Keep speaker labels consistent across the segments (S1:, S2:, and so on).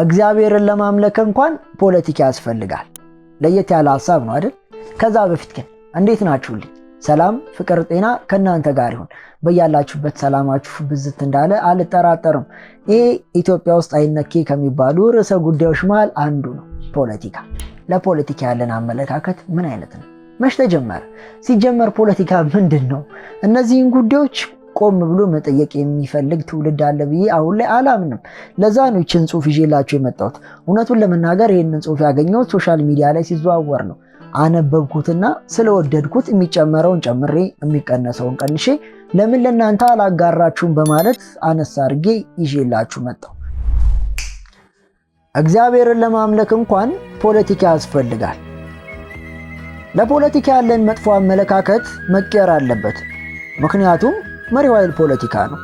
S1: እግዚአብሔርን ለማምለክ እንኳን ፖለቲካ ያስፈልጋል። ለየት ያለ ሐሳብ ነው አይደል? ከዛ በፊት ግን እንዴት ናችሁልኝ? ሰላም፣ ፍቅር፣ ጤና ከናንተ ጋር ይሁን። በያላችሁበት ሰላማችሁ ብዝት እንዳለ አልጠራጠርም። ይሄ ኢትዮጵያ ውስጥ አይነኬ ከሚባሉ ርዕሰ ጉዳዮች መሃል አንዱ ነው ፖለቲካ። ለፖለቲካ ያለን አመለካከት ምን አይነት ነው? መች ተጀመረ? ሲጀመር ፖለቲካ ምንድን ነው? እነዚህን ጉዳዮች ቆም ብሎ መጠየቅ የሚፈልግ ትውልድ አለ ብዬ አሁን ላይ አላምንም። ለዛ ነው ይህችን ጽሑፍ ይዤላችሁ የመጣሁት። እውነቱን ለመናገር ይህንን ጽሑፍ ያገኘሁት ሶሻል ሚዲያ ላይ ሲዘዋወር ነው። አነበብኩትና ስለወደድኩት የሚጨመረውን ጨምሬ የሚቀነሰውን ቀንሼ ለምን ለእናንተ አላጋራችሁም በማለት አነሳ አድርጌ ይዤላችሁ መጣሁ። እግዚአብሔርን ለማምለክ እንኳን ፖለቲካ ያስፈልጋል። ለፖለቲካ ያለን መጥፎ አመለካከት መቀየር አለበት። ምክንያቱም መሪው ኃይል ፖለቲካ ነው።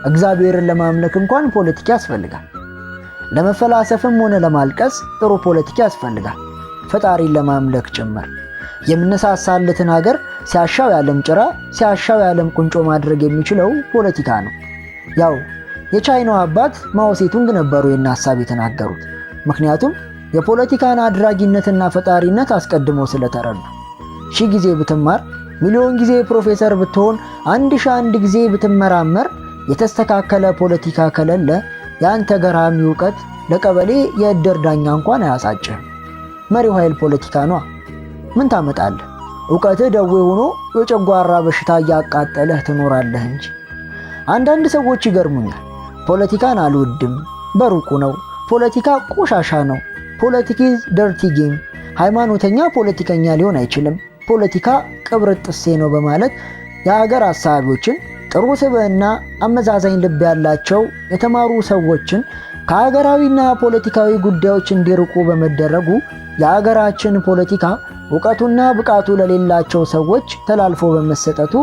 S1: እግዚአብሔርን ለማምለክ እንኳን ፖለቲካ ያስፈልጋል። ለመፈላሰፍም ሆነ ለማልቀስ ጥሩ ፖለቲካ ያስፈልጋል። ፈጣሪን ለማምለክ ጭምር የምነሳሳለትን ሀገር ሲያሻው ያለም ጭራ ሲያሻው ያለም ቁንጮ ማድረግ የሚችለው ፖለቲካ ነው። ያው የቻይናው አባት ማኦ ሴቱንግ ነበሩ ይህን ሐሳብ የተናገሩት። ምክንያቱም የፖለቲካን አድራጊነትና ፈጣሪነት አስቀድመው ስለተረዱ። 1000 ጊዜ ብትማር፣ ሚሊዮን ጊዜ ፕሮፌሰር ብትሆን፣ 1001 ጊዜ ብትመራመር የተስተካከለ ፖለቲካ ከሌለ ያንተ ገራሚ ዕውቀት ለቀበሌ የእድር ዳኛ እንኳን አያሳጭህም። መሪው ኃይል ፖለቲካ ነው። ምን ታመጣለህ? ዕውቀትህ ደዌ ሆኖ የጨጓራ በሽታ እያቃጠለህ ትኖራለህ እንጂ። አንዳንድ ሰዎች ይገርሙኛል። ፖለቲካን አልወድም፣ በሩቁ ነው፣ ፖለቲካ ቆሻሻ ነው፣ ፖለቲካ ደርቲ ጌም፣ ሃይማኖተኛ ፖለቲከኛ ሊሆን አይችልም፣ ፖለቲካ ቅብርጥሴ ነው በማለት የሀገር አሳቢዎችን፣ ጥሩ ስብዕና፣ አመዛዛኝ ልብ ያላቸው የተማሩ ሰዎችን ከሀገራዊና ፖለቲካዊ ጉዳዮች እንዲርቁ በመደረጉ የሀገራችን ፖለቲካ ዕውቀቱና ብቃቱ ለሌላቸው ሰዎች ተላልፎ በመሰጠቱ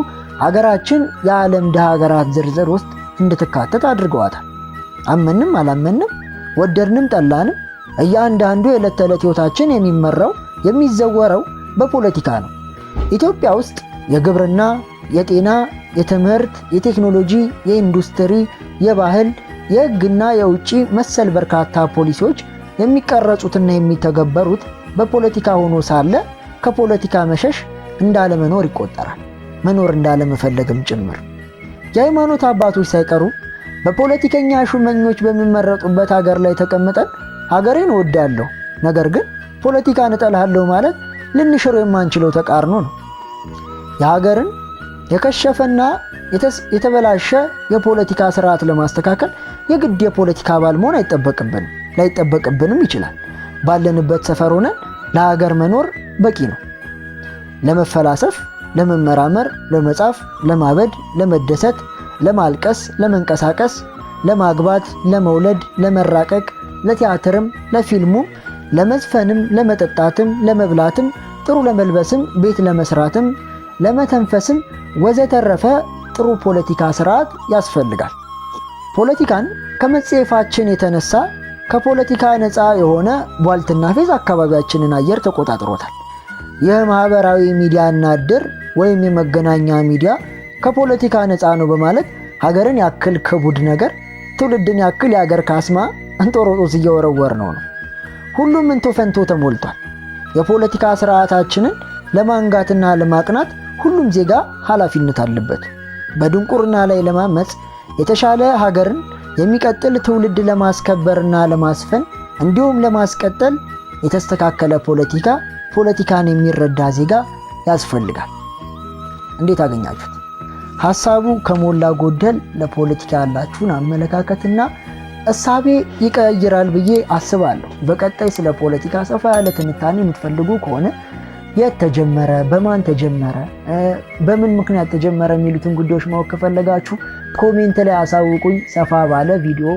S1: ሀገራችን የዓለም ድሃ ሀገራት ዝርዝር ውስጥ እንድትካተት አድርገዋታል። አመንም አላመንም፣ ወደድንም ጠላንም እያንዳንዱ የዕለት ተዕለት ሕይወታችን የሚመራው የሚዘወረው በፖለቲካ ነው። ኢትዮጵያ ውስጥ የግብርና፣ የጤና፣ የትምህርት፣ የቴክኖሎጂ፣ የኢንዱስትሪ፣ የባህል፣ የሕግና የውጭ መሰል በርካታ ፖሊሲዎች የሚቀረጹትና የሚተገበሩት በፖለቲካ ሆኖ ሳለ ከፖለቲካ መሸሽ እንዳለመኖር ይቆጠራል። መኖር እንዳለመፈለግም ጭምር። የሃይማኖት አባቶች ሳይቀሩ በፖለቲከኛ ሹመኞች በሚመረጡበት ሀገር ላይ ተቀምጠን ሀገሬን እወዳለሁ ነገር ግን ፖለቲካን እጠላለሁ ማለት ልንሽረው የማንችለው ተቃርኖ ነው። የሀገርን የከሸፈና የተበላሸ የፖለቲካ ስርዓት ለማስተካከል የግድ የፖለቲካ አባል መሆን ላይጠበቅብንም ይችላል። ባለንበት ሰፈር ሆነን ለሀገር መኖር በቂ ነው። ለመፈላሰፍ፣ ለመመራመር፣ ለመጻፍ፣ ለማበድ፣ ለመደሰት፣ ለማልቀስ፣ ለመንቀሳቀስ፣ ለማግባት፣ ለመውለድ፣ ለመራቀቅ፣ ለቲያትርም፣ ለፊልሙም፣ ለመዝፈንም፣ ለመጠጣትም፣ ለመብላትም፣ ጥሩ ለመልበስም፣ ቤት ለመስራትም፣ ለመተንፈስም ወዘተረፈ ጥሩ ፖለቲካ ስርዓት ያስፈልጋል። ፖለቲካን ከመጽሔፋችን የተነሳ ከፖለቲካ ነፃ የሆነ ቧልትና ፌዝ አካባቢያችንን አየር ተቆጣጥሮታል። ይህ ማህበራዊ ሚዲያና እድር ወይም የመገናኛ ሚዲያ ከፖለቲካ ነፃ ነው በማለት ሀገርን ያክል ክቡድ ነገር፣ ትውልድን ያክል የሀገር ካስማ እንጦሮጦስ እየወረወር ነው። ሁሉም እንቶ ፈንቶ ተሞልቷል። የፖለቲካ ስርዓታችንን ለማንጋትና ለማቅናት ሁሉም ዜጋ ኃላፊነት አለበት። በድንቁርና ላይ ለማመጽ የተሻለ ሀገርን የሚቀጥል ትውልድ ለማስከበርና ለማስፈን እንዲሁም ለማስቀጠል የተስተካከለ ፖለቲካን የሚረዳ ዜጋ ያስፈልጋል። እንዴት አገኛችሁት? ሐሳቡ ከሞላ ጎደል ለፖለቲካ ያላችሁን አመለካከትና እሳቤ ይቀይራል ብዬ አስባለሁ። በቀጣይ ስለ ፖለቲካ ሰፋ ያለ ትንታኔ የምትፈልጉ ከሆነ የት ተጀመረ፣ በማን ተጀመረ፣ በምን ምክንያት ተጀመረ የሚሉትን ጉዳዮች ማወቅ ከፈለጋችሁ ኮሜንት ላይ አሳውቁኝ። ሰፋ ባለ ቪዲዮ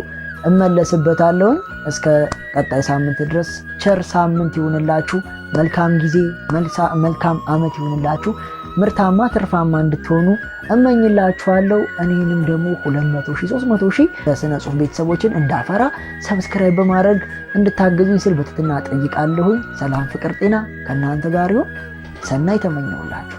S1: እመለስበታለሁ። እስከ ቀጣይ ሳምንት ድረስ ቸር ሳምንት ይሁንላችሁ። መልካም ጊዜ፣ መልካም ዓመት ይሁንላችሁ። ምርታማ ትርፋማ እንድትሆኑ እመኝላችኋለሁ። እኔንም ደግሞ 200,000 300,000 በስነ ጽሁፍ ቤተሰቦችን እንዳፈራ ሰብስክራይብ በማድረግ እንድታገዙኝ ስል በትህትና ጠይቃለሁ። ሰላም፣ ፍቅር፣ ጤና ከእናንተ ጋር ይሁን። ሰናይ ተመኘሁላችሁ።